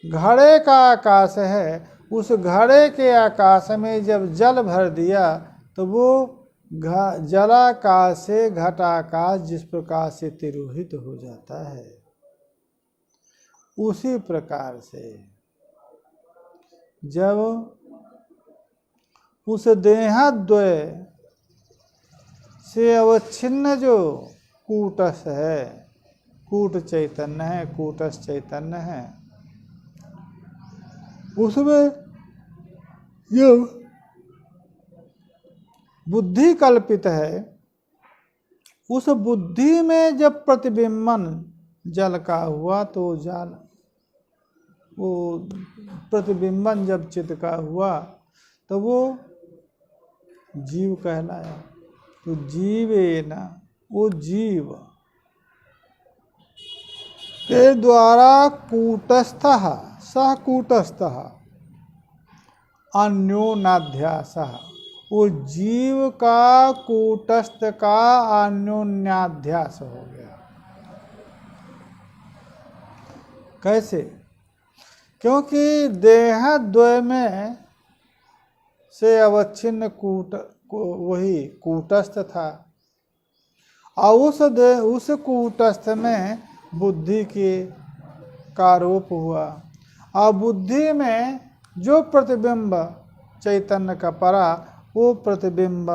घड़े का आकाश है, उस घड़े के आकाश में जब जल भर दिया तो वो जलाकाश से घटाकाश जिस प्रकार से तिरोहित हो जाता है, उसी प्रकार से जब उस देहद्वय से अवच्छिन्न जो कूटस्थ है, कूट चैतन्य है, कूटस्थ चैतन्य है, उसमें जो बुद्धि कल्पित है, उस बुद्धि में जब प्रतिबिंबन जल का हुआ तो वो प्रतिबिंबन जब चित्त का हुआ तो वो जीव कहलाया। तो जीवेन, वो जीव के द्वारा कूटस्थः सह कूटस्थः अन्योन्याध्यासः, वो जीव का कूटस्थ का अन्योन्याध्यास हो गया। कैसे? क्योंकि देहद्वय में से अवच्छिन्न वही कूटस्थ था, और उस कूटस्थ में बुद्धि के आरोप हुआ, और बुद्धि में जो प्रतिबिंब चैतन्य का परा, वो प्रतिबिंब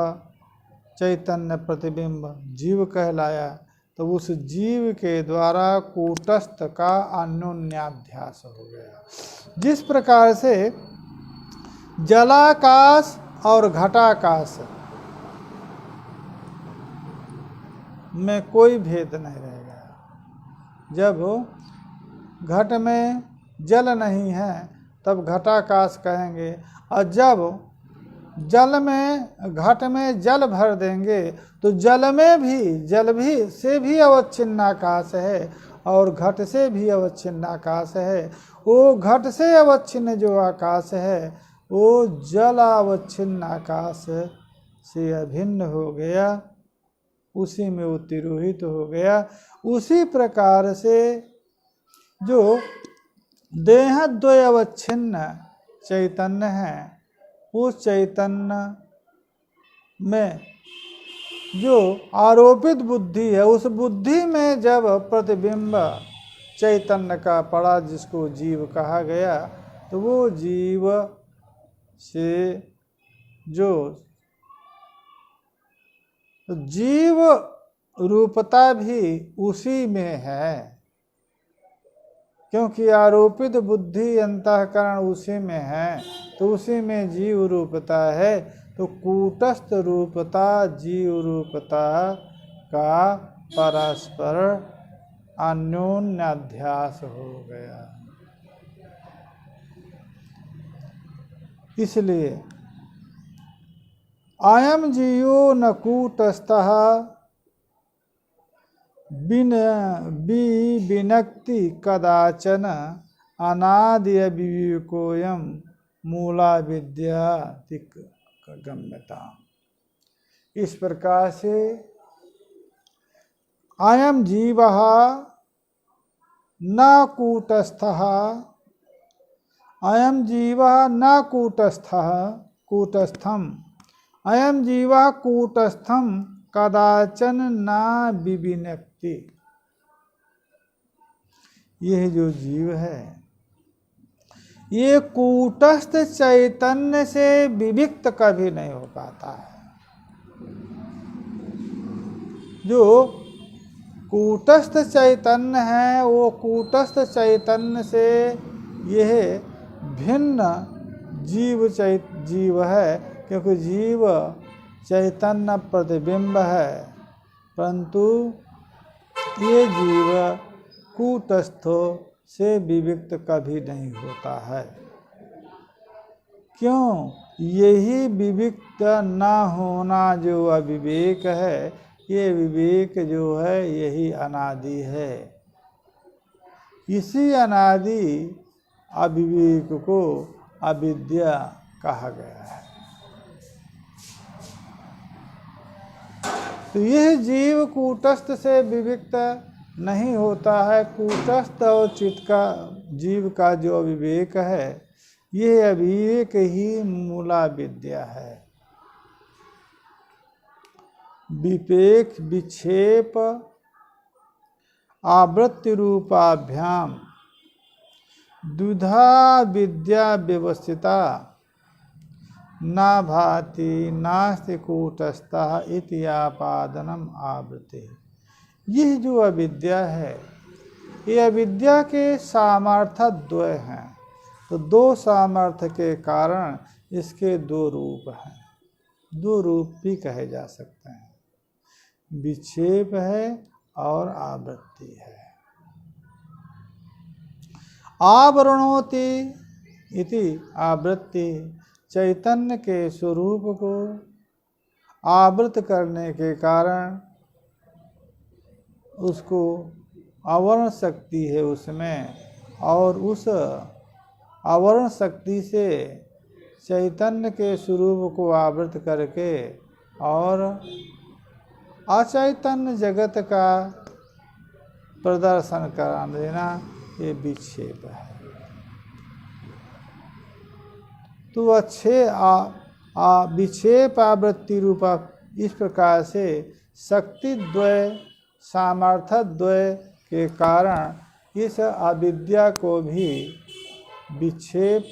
चैतन्य प्रतिबिंब जीव कहलाया। तो उस जीव के द्वारा कूटस्थ का अन्योन्याध्यास हो गया। जिस प्रकार से जलाकाश और घटाकाश में कोई भेद नहीं रहेगा। जब घट में जल नहीं है तब घटाकाश कहेंगे, और जब घट में जल भर देंगे तो जल भी से भी अवच्छिन्न आकाश है, और घट से भी अवच्छिन्न आकाश है। वो घट से अवच्छिन्न जो आकाश है वो जल अवच्छिन्न आकाश से अभिन्न हो गया, उसी में वो तिरोहित हो गया। उसी प्रकार से जो देहद्वय अवच्छिन्न चैतन्य है, उस चैतन्य में जो आरोपित बुद्धि है, उस बुद्धि में जब प्रतिबिंब चैतन्य का पड़ा, जिसको जीव कहा गया, तो वो जीव से जो जीव रूपता भी उसी में है, क्योंकि आरोपित बुद्धि अंतःकरण उसी में है, तो उसी में जीव रूपता है। तो कूटस्थ रूपता जीव रूपता का परस्पर अन्योन्याध्यास हो गया। इसलिए अयम जीवो न कूटस्थः विनक्ति कदाचन अनादि विवेकोयम मूला विद्या गम्यता। इस प्रकार से अयम जीवः न कूटस्थः, अयम जीवः न कूटस्थः कूटस्थम, अयम जीवः कूटस्थम कदाचन न विविनक्ति। यह जो जीव है ये कूटस्थ चैतन्य से विविक्त कभी नहीं हो पाता है। जो कूटस्थ चैतन्य है वो कूटस्थ चैतन्य से यह भिन्न जीव है, क्योंकि जीव चैतन्य प्रतिबिंब है, परंतु ये जीव कूटस्थों से विविक्त कभी नहीं होता है। क्यों? यही विविक्त न होना जो अविवेक है, ये विवेक जो है यही अनादि है। इसी अनादि अविवेक को अविद्या कहा गया है। तो यह जीव कूटस्थ से विविक्त नहीं होता है। कूटस्थ और चित्त का जीव का जो अविवेक है, यह अविवेक ही मूला विद्या है। विपेक विक्षेप आवृत्ति रूपाभ्याम द्विधा विद्या व्यवस्थिता न भाति नास्ति कूटस्थः इति आपादनम आवृत्ति। यह जो अविद्या है, ये अविद्या के सामर्थ्य द्वय हैं। तो दो सामर्थ्य के कारण इसके दो रूप हैं, दो रूप भी कहे जा सकते हैं, विक्षेप है और आवृत्ति है। आवरणोति इति आवृत्ति, चैतन्य के स्वरूप को आवृत करने के कारण उसको आवरण शक्ति है उसमें, और उस आवरण शक्ति से चैतन्य के स्वरूप को आवृत करके और अचैतन्य जगत का प्रदर्शन करा देना, ये विक्षेप है। तो अच्छे विक्षेप आवृत्ति रूपा इस प्रकार से शक्ति द्वय सामर्थ्य द्वय के कारण इस अविद्या को भी विक्षेप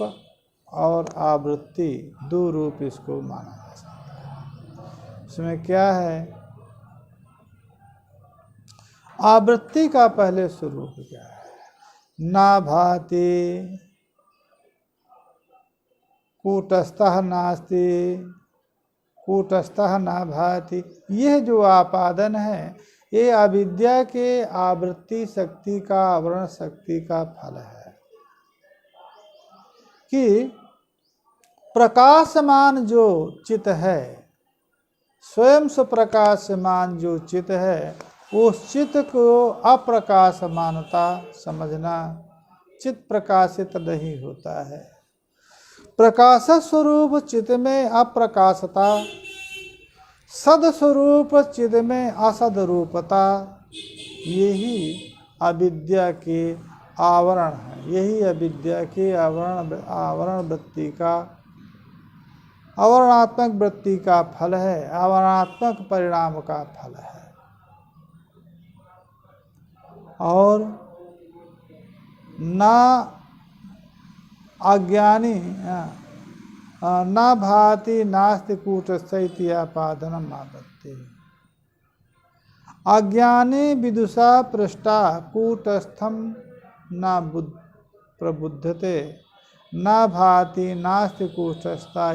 और आवृत्ति दो रूप इसको माना जा सकता है। इसमें क्या है? आवृत्ति का पहले स्वरूप क्या है? ना भाति कूटस्थः नास्ति कूटस्थः ना भाति। यह जो आपादन है, ये अविद्या के आवृत्ति शक्ति का, आवरण शक्ति का फल है कि प्रकाशमान जो चित्त है, स्वयं से प्रकाशमान जो चित्त है, उस चित्त को अप्रकाश मानता समझना। चित्त प्रकाशित नहीं होता है। प्रकाश स्वरूप चित्त में अप्रकाशता, सदस्वरूप चित्त में असद रूपता, यही अविद्या के आवरण है। यही अविद्या के आवरण वृत्ति का, आवरणात्मक वृत्ति का फल है, आवरणात्मक परिणाम का फल है। और ना अज्ञानी न भाति नास्ति कूटस्थैति आपादनम आपत्ति। अज्ञानी विदुषा पृष्ठा कूटस्थम न प्रबुद्धते न भाति नास्ति कूटस्था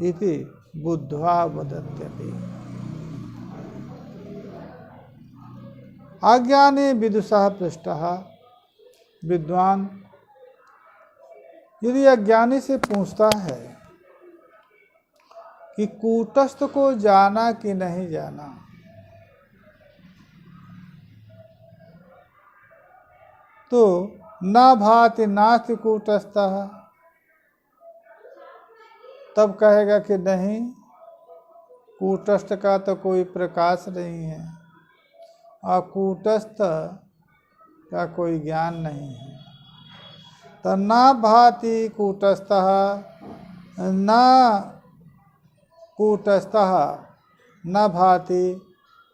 इति बुद्ध्वा वदत्यपि। अज्ञानी विदुषा पृष्ठः, विद्वान यदि अज्ञानी से पूछता है कि कूटस्थ को जाना कि नहीं जाना, तो न भाति नास्ति कूटस्थः, तब कहेगा कि नहीं, कूटस्थ का तो कोई प्रकाश नहीं है और कूटस्थ का कोई ज्ञान नहीं है। तो न भाति कूटस्थः न कूटस्थः न भाति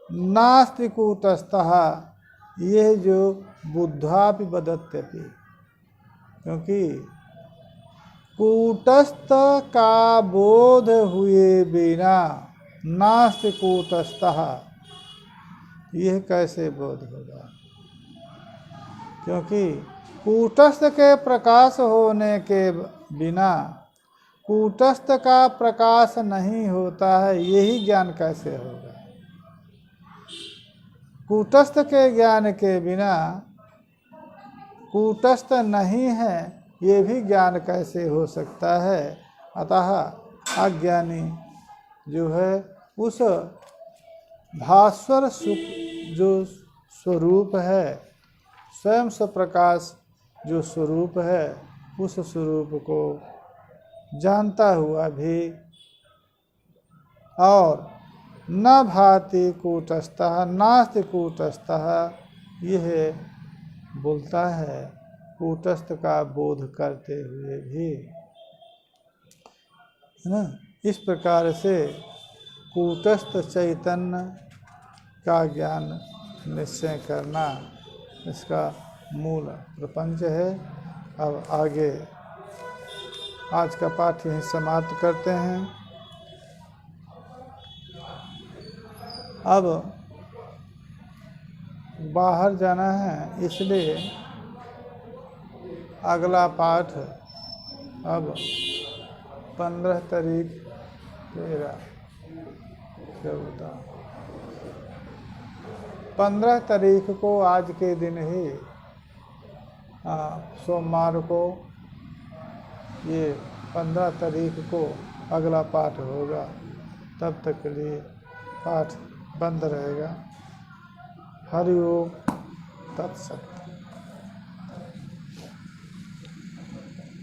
नास्ति कूटस्थः, ये जो बुद्ध्वापि वदत्यपि, क्योंकि कूटस्थ का बोध हुए बिना नास्ति कूटस्थः, यह कैसे बोध होगा? क्योंकि कूटस्थ के प्रकाश होने के बिना कूटस्थ का प्रकाश नहीं होता है, यही ज्ञान कैसे होगा? कूटस्थ के ज्ञान के बिना कूटस्थ नहीं है, ये भी ज्ञान कैसे हो सकता है? अतः अज्ञानी जो है उस भास्वर सुख जो स्वरूप है, स्वयं स्वप्रकाश जो स्वरूप है, उस स्वरूप को जानता हुआ भी और न भाति कूटस्थः नास्ति कूटस्थः, यह बोलता है कूटस्थ का बोध करते हुए भी, है ना। इस प्रकार से कूटस्थ चैतन्य का ज्ञान निश्चय करना इसका मूल प्रपंच है। अब आगे आज का पाठ यहीं समाप्त करते हैं। अब बाहर जाना है, इसलिए अगला पाठ अब 15 तारीख 15 तारीख को, आज के दिन ही सोमवार को, ये 15 तारीख को अगला पाठ होगा। तब तक के लिए पाठ बंद रहेगा। हरि ओम तत्सत।